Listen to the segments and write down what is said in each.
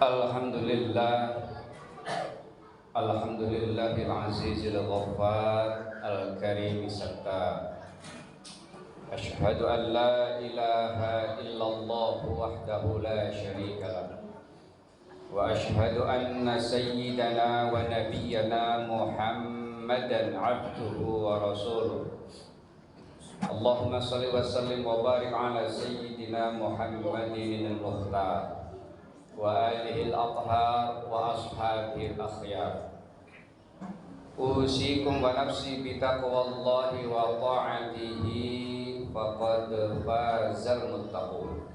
Alhamdulillah, Alhamdulillahil azizil ghaffar al-karim sattar. Asyhadu an la ilaha illallah wahdahu la syarika lah. Wa asyhadu anna sayyidana wa nabiyyana Muhammadan abduhu wa rasuluh. Allahumma salli wa sallim wa barik ala sayyidina Muhammadin al-mukhtar wa alihi al-athhar wa ashabihi al-akhyar. Usikum wa nafsi bi taqwallahi wa ta'atihi faqad fazal muttaqun.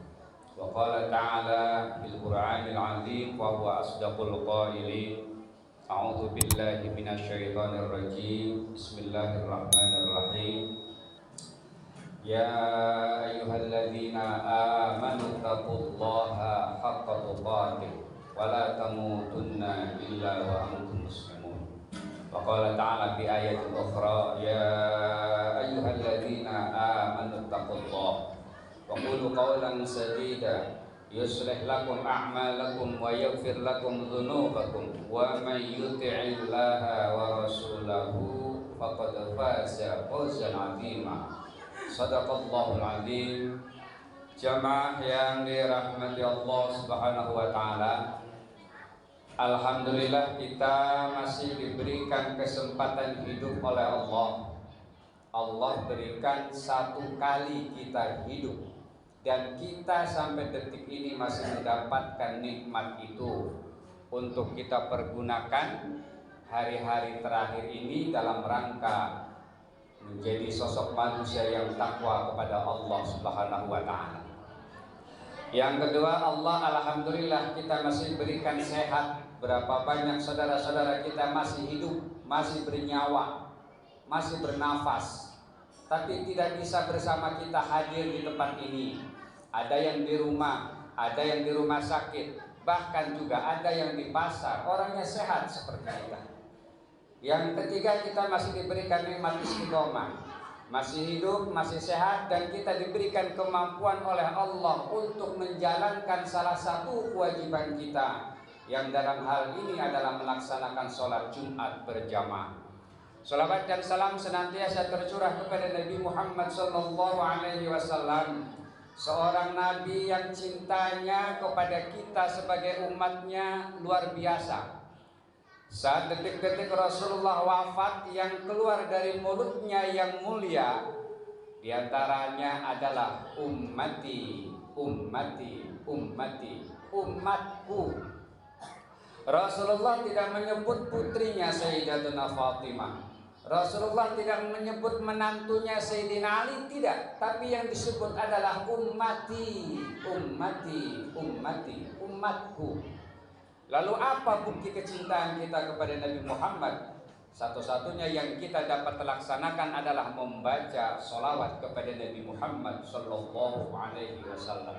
Wa qala ta'ala fil Qur'anil 'azim wa huwa asdaqul qailin. A'udzu billahi minasy syaithanir rajim. Bismillahirrahmanirrahim. Ya ayyuhalladzina amanu taqullaha haqqa tuqatih wa la tamutunna illa wa antum muslimun. Wa qala ta'ala fi ayatin ukhra ya ayyuhalladzina amanu taqullaha wa qulu qawlan sadida yuslih lakum a'malakum wa yaghfir lakum dhunubakum wa may yuti'illaha wa rasulahu faqad faza fawzan 'azima. Sadaqallahul azim. Jamaah yang dirahmati Allah Subhanahu wa taala, alhamdulillah kita masih diberikan kesempatan hidup oleh Allah. Allah berikan satu kali kita hidup, dan kita sampai detik ini masih mendapatkan nikmat itu untuk kita pergunakan hari-hari terakhir ini dalam rangka menjadi sosok manusia yang takwa kepada Allah Subhanahu wa taala. Yang kedua, Allah alhamdulillah kita masih berikan sehat. Berapa banyak saudara-saudara kita masih hidup, masih bernyawa, masih bernafas, tapi tidak bisa bersama kita hadir di tempat ini. Ada yang di rumah, ada yang di rumah sakit, bahkan juga ada yang di pasar, orangnya sehat seperti kita. Yang ketiga, kita masih diberikan nikmat istiqomah, masih hidup, masih sehat, dan kita diberikan kemampuan oleh Allah untuk menjalankan salah satu kewajiban kita, yang dalam hal ini adalah melaksanakan sholat Jumat berjamaah. Salawat dan salam senantiasa tercurah kepada Nabi Muhammad SAW, seorang Nabi yang cintanya kepada kita sebagai umatnya luar biasa. Saat detik-detik Rasulullah wafat, yang keluar dari mulutnya yang mulia diantaranya adalah ummati, ummati, ummati, umatku. Rasulullah tidak menyebut putrinya Sayyidatuna Fatimah. Rasulullah tidak menyebut menantunya Sayyidina Ali, tidak. Tapi yang disebut adalah ummati, ummati, ummati, umatku. Lalu apa bukti kecintaan kita kepada Nabi Muhammad? Satu-satunya yang kita dapat laksanakan adalah membaca sholawat kepada Nabi Muhammad Sallallahu Alaihi Wasallam.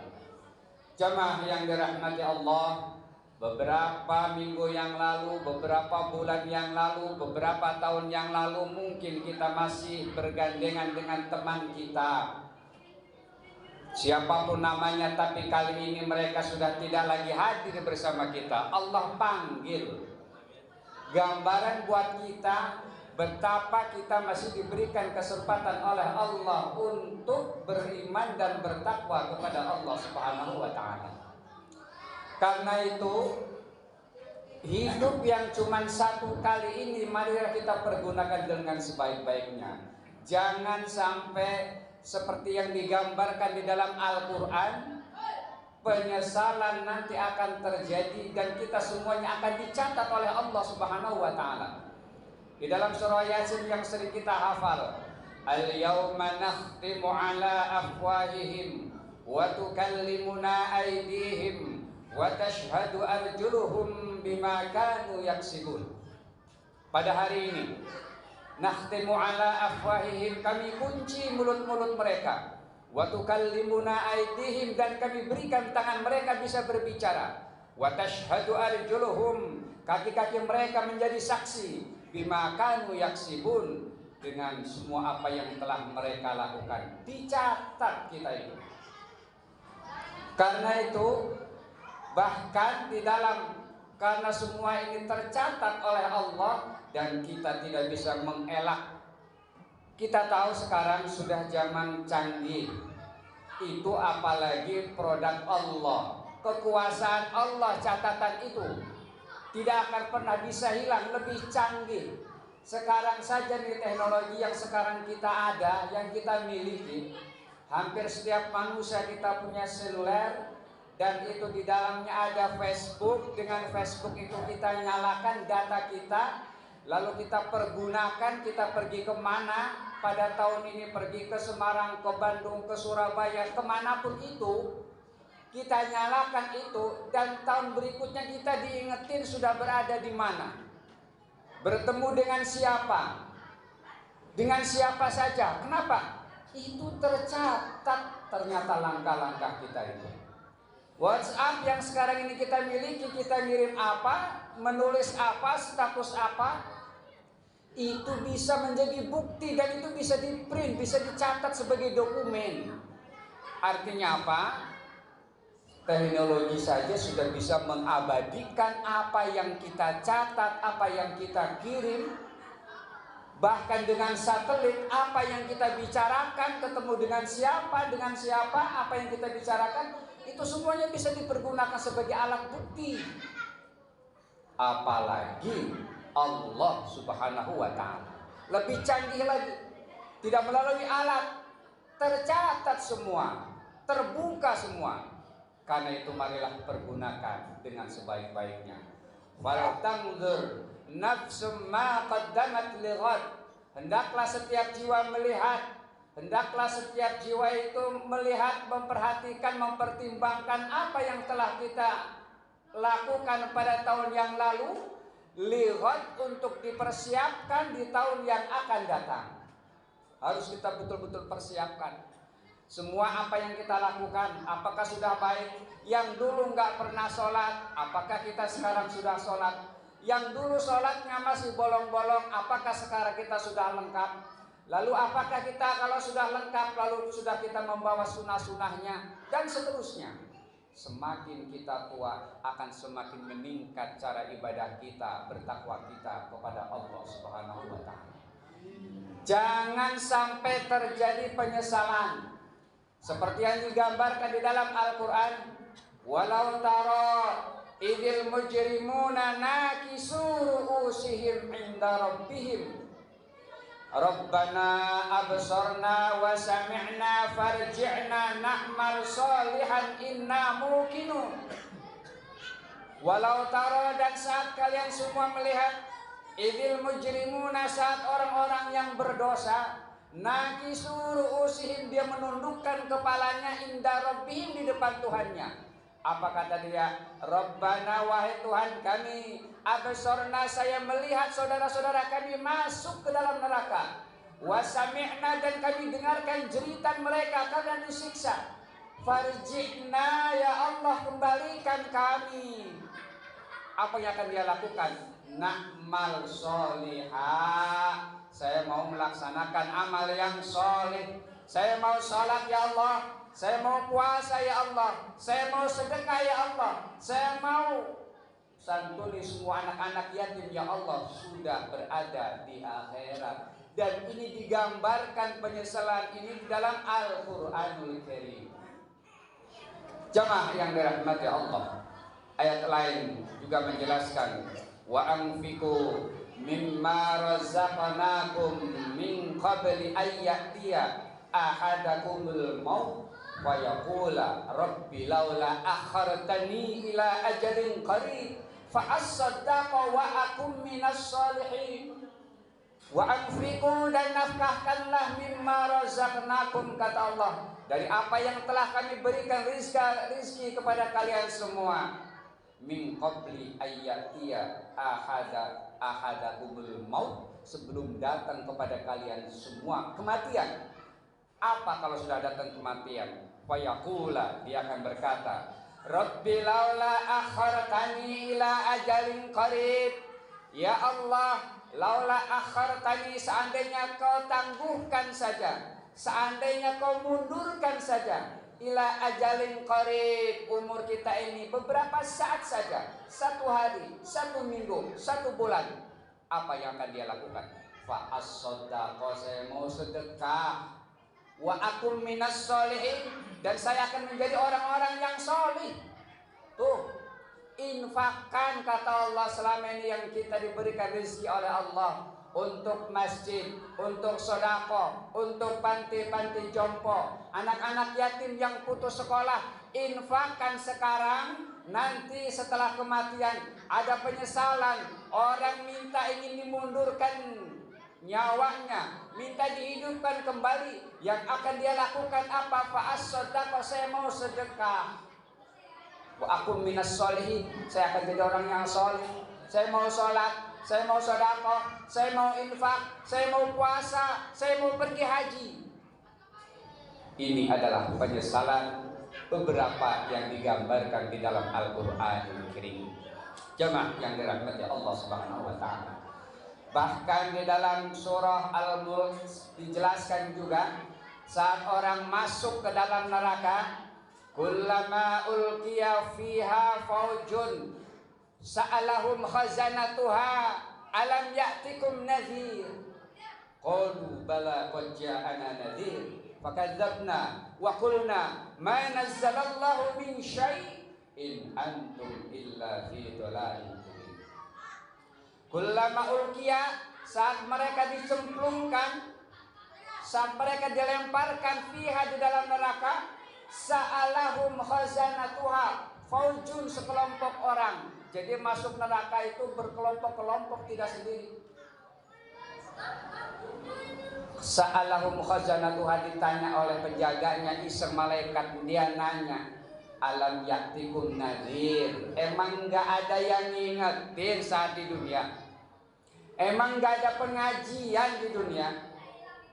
Jamaah yang dirahmati Allah, beberapa minggu yang lalu, beberapa bulan yang lalu, beberapa tahun yang lalu, mungkin kita masih bergandengan dengan teman kita, siapapun namanya, tapi kali ini mereka sudah tidak lagi hadir bersama kita. Allah panggil. Gambaran buat kita betapa kita masih diberikan kesempatan oleh Allah untuk beriman dan bertakwa kepada Allah Subhanahu wa taala. Karena itu, hidup yang cuma satu kali ini mari kita pergunakan dengan sebaik-baiknya. Jangan sampai seperti yang digambarkan di dalam Al-Quran, penyesalan nanti akan terjadi dan kita semuanya akan dicatat oleh Allah Subhanahu wa taala. Di dalam surah Yasin yang sering kita hafal, al-yawma nakhtimu ala afwahihim wa tukallimuna aydihim wa tashhadu arjuluhum bima kanu yaksibun. Pada hari ini, nakhtimu ala afwahihim, kami kunci mulut-mulut mereka, wa tukallimuna aydihim, dan kami berikan tangan mereka bisa berbicara, wa tashhadu arjuluhum, kaki-kaki mereka menjadi saksi, bima kanu yaksibun, dengan semua apa yang telah mereka lakukan. Dicatat kita itu. Karena itu Bahkan di dalam, karena semua ini tercatat oleh Allah dan kita tidak bisa mengelak. Kita tahu sekarang sudah zaman canggih. Itu apalagi produk Allah, kekuasaan Allah, catatan itu tidak akan pernah bisa hilang, lebih canggih. Sekarang saja nih teknologi yang sekarang kita ada, yang kita miliki, hampir setiap manusia kita punya seluler, dan itu di dalamnya ada Facebook. Dengan Facebook itu kita nyalakan data kita, lalu kita pergunakan, kita pergi kemana. Pada tahun ini pergi ke Semarang, ke Bandung, ke Surabaya, kemanapun itu kita nyalakan itu, dan tahun berikutnya kita diingetin sudah berada di mana, bertemu dengan siapa saja. Kenapa? Itu tercatat ternyata langkah-langkah kita itu. WhatsApp yang sekarang ini kita miliki, kita ngirim apa, menulis apa, status apa, itu bisa menjadi bukti dan itu bisa di-print, bisa dicatat sebagai dokumen. Artinya apa? Teknologi saja sudah bisa mengabadikan apa yang kita catat, apa yang kita kirim. Bahkan dengan satelit, apa yang kita bicarakan, ketemu dengan siapa, apa yang kita bicarakan, itu semuanya bisa dipergunakan sebagai alat bukti. Apalagi Allah Subhanahu wa ta'ala lebih canggih lagi, tidak melalui alat, tercatat semua, terbuka semua. Karena itu marilah pergunakan dengan sebaik-baiknya. Fala tanzur nafsum ma qaddamat lighad. Hendaklah setiap jiwa melihat, hendaklah setiap jiwa itu melihat, memperhatikan, mempertimbangkan apa yang telah kita lakukan pada tahun yang lalu, lihat untuk dipersiapkan di tahun yang akan datang. Harus kita betul-betul persiapkan semua apa yang kita lakukan. Apakah sudah baik? Yang dulu nggak pernah sholat, apakah kita sekarang sudah sholat? Yang dulu sholatnya masih bolong-bolong, apakah sekarang kita sudah lengkap? Lalu apakah kita kalau sudah lengkap, lalu sudah kita membawa sunnah-sunnahnya, dan seterusnya. Semakin kita tua akan semakin meningkat cara ibadah kita, bertakwa kita kepada Allah Subhanahu wa ta'ala. Jangan sampai terjadi penyesalan seperti yang digambarkan di dalam Al-Quran. Walau taro idil mujrimuna nakisu ru'usihim inda rabbihim Rabbana absarna wa sami'na farji'na na'mal salihan inna muqinun. Walau taro, dan saat kalian semua melihat, idil mujrimuna, saat orang-orang yang berdosa, nakisu ru'usihim, dia menundukkan kepalanya, inda rabbihim, di depan Tuhannya. Apa kata dia? Rabbana, wahai Tuhan kami, absorna, saya melihat saudara-saudara kami masuk ke dalam neraka. Wasami'na, dan kami dengarkan jeritan mereka karena disiksa. Farji'na, ya Allah, kembalikan kami. Apa yang akan dia lakukan? Na'mal solihah, saya mau melaksanakan amal yang soleh. Saya mau sholat ya Allah, saya mau puasa ya Allah, saya mau sedekah ya Allah, saya mau santuni semua anak-anak yatim ya Allah, sudah berada di akhirat. Dan ini digambarkan penyesalan ini di dalam Al-Quranul Karim. Jamaah yang dirahmati Allah, ayat lain juga menjelaskan, wa anfiqu mimma razaqnakum min qabli ayyatiya ahadakumul maut wa yaqula rabbi laula akhartani ila ajalin qarib fa asaddaqa wa akum minas salihin. Wa anfiqu, dan nafkahkanlah, mimma razaqnakum, kata Allah, dari apa yang telah kami berikan rizki kepada kalian semua, min qabli ayyatiya ahadakumul maut, sebelum datang kepada kalian semua kematian. Apa kalau sudah datang kematian? Fayaqula, dia akan berkata, Rabbi laula akhartani ila ajalin qarib. Ya Allah, laula akhartani, seandainya kau tangguhkan saja, seandainya kau mundurkan saja, ila ajalin qarib. Umur kita ini beberapa saat saja, 1 hari, 1 minggu, 1 bulan. Apa yang akan dia lakukan? Fa as-sadaqah, saya mau sedekah. Wa akum minas sholihin, dan saya akan menjadi orang-orang yang solih. Tuh, infakkan kata Allah selama ini yang kita diberikan rezeki oleh Allah untuk masjid, untuk sedekah, untuk panti-panti jompo, anak-anak yatim yang putus sekolah. Infakkan sekarang, nanti setelah kematian ada penyesalan. Orang minta ingin dimundurkan nyawanya, minta dihidupkan kembali. Yang akan dia lakukan apa? Fa'as-sadaqah, saya mau sedekah. Wa akum minas sholihin, saya akan jadi orang yang soleh. Saya mau sholat, saya mau sedekah, saya mau infak, saya mau puasa, saya mau pergi haji. Ini adalah penyesalan beberapa yang digambarkan di dalam Al-Qur'anul Karim. Jemaah yang dirahmati Allah Subhanahu wa taala. Bahkan di dalam surah Al-Mulk dijelaskan juga saat orang masuk ke dalam neraka, kullama ulqiya fiha faujun sa'alahum khazanatuha alam ya'tikum nadhir qalu bala qad ja'ana nadhir fakadzabna wa qulna ma nazzalallahu min syai' in antum illa fi dhalalin mubin. Kullama ulqiya, saat mereka dicemplungkan, saat mereka dilemparkan fiha di dalam neraka, sa'alahum khazanatuha, faujun sekelompok orang. Jadi masuk neraka itu berkelompok-kelompok, tidak sendiri. Sa'alahum khazanatuha, ditanya oleh penjaganya, iseng malaikat, dia nanya, alam yaktikum nadhir, emang gak ada yang ngingetin saat di dunia? Emang gak ada pengajian di dunia?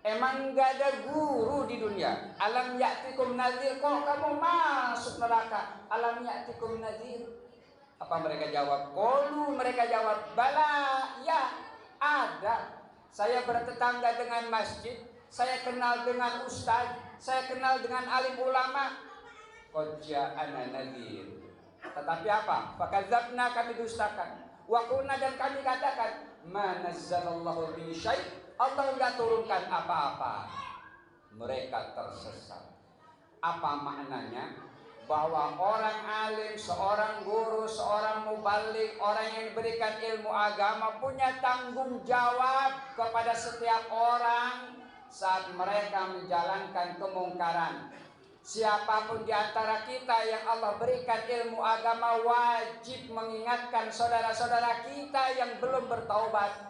Emang gak ada guru di dunia? Alam yaktikum nadhir, kok kamu masuk neraka? Alam yaktikum nadhir. Apa mereka jawab? Qalu, mereka jawab, bala, ya ada. Saya bertetangga dengan masjid, saya kenal dengan ustaz, saya kenal dengan alim ulama. Qad ja'ana nadhir. Tetapi apa? Fakadzabna, kami dustakan. Wa qulna, dan kami katakan, ma nazzalallahu min syai', Allah enggak turunkan apa-apa. Mereka tersesat. Apa maknanya? Bahwa orang alim, seorang guru, seorang mubalik, orang yang diberikan ilmu agama punya tanggung jawab kepada setiap orang saat mereka menjalankan kemungkaran. Siapapun di antara kita yang Allah berikan ilmu agama wajib mengingatkan saudara-saudara kita yang belum bertaubat.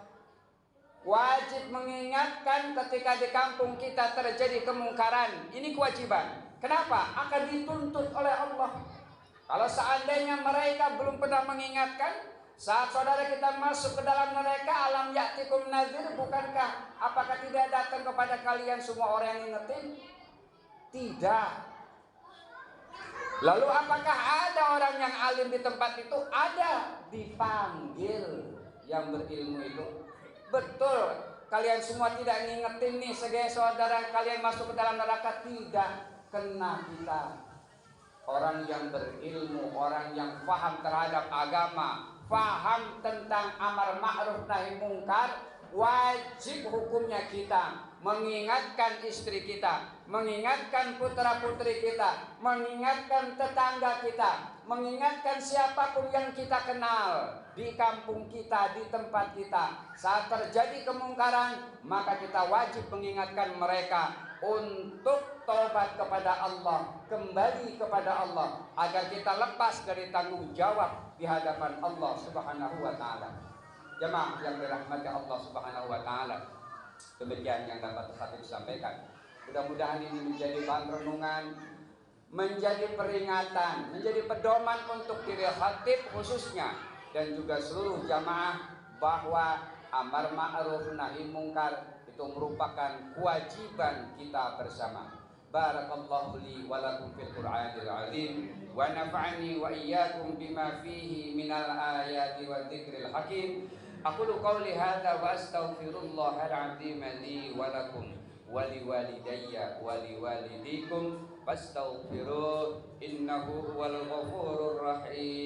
Wajib mengingatkan ketika di kampung kita terjadi kemungkaran. Ini kewajiban. Kenapa? Akan dituntut oleh Allah. Kalau seandainya mereka belum pernah mengingatkan, saat saudara kita masuk ke dalam neraka, alam ya'tikum nadhir, bukankah apakah tidak datang kepada kalian semua orang yang ingetin? Tidak. Lalu apakah ada orang yang alim di tempat itu? Ada, dipanggil yang berilmu itu. Betul, kalian semua tidak ngingetin nih sebagai saudara kalian masuk ke dalam neraka. Tidak. Kena kita. Orang yang berilmu, orang yang faham terhadap agama, faham tentang amar ma'ruf nahi mungkar, wajib hukumnya kita mengingatkan istri kita, mengingatkan putra-putri kita, mengingatkan tetangga kita, mengingatkan siapapun yang kita kenal di kampung kita, di tempat kita. Saat terjadi kemungkaran, maka kita wajib mengingatkan mereka untuk taubat kepada Allah, kembali kepada Allah, agar kita lepas dari tanggung jawab di hadapan Allah Subhanahu wa taala. Jemaah yang dirahmati Allah Subhanahu wa taala, demikian yang dapat saya sampaikan. Mudah-mudahan ini menjadi bahan renungan, menjadi peringatan, menjadi pedoman untuk diri khatib khususnya dan juga seluruh jamaah bahwa amar ma'ruf nahi mungkar itu merupakan kewajiban kita bersama. Barakallahu li wa lakum fil Qur'anil azim wa nafa'ani wa iyyakum bima fihi minal ayati wa dzikril hakim. Aqulu qawli hadza wa astaghfirullahal azim li wa lakum waliwalidayya waliwalidikum fastaghfiruh innahu huwal ghafurur rahim.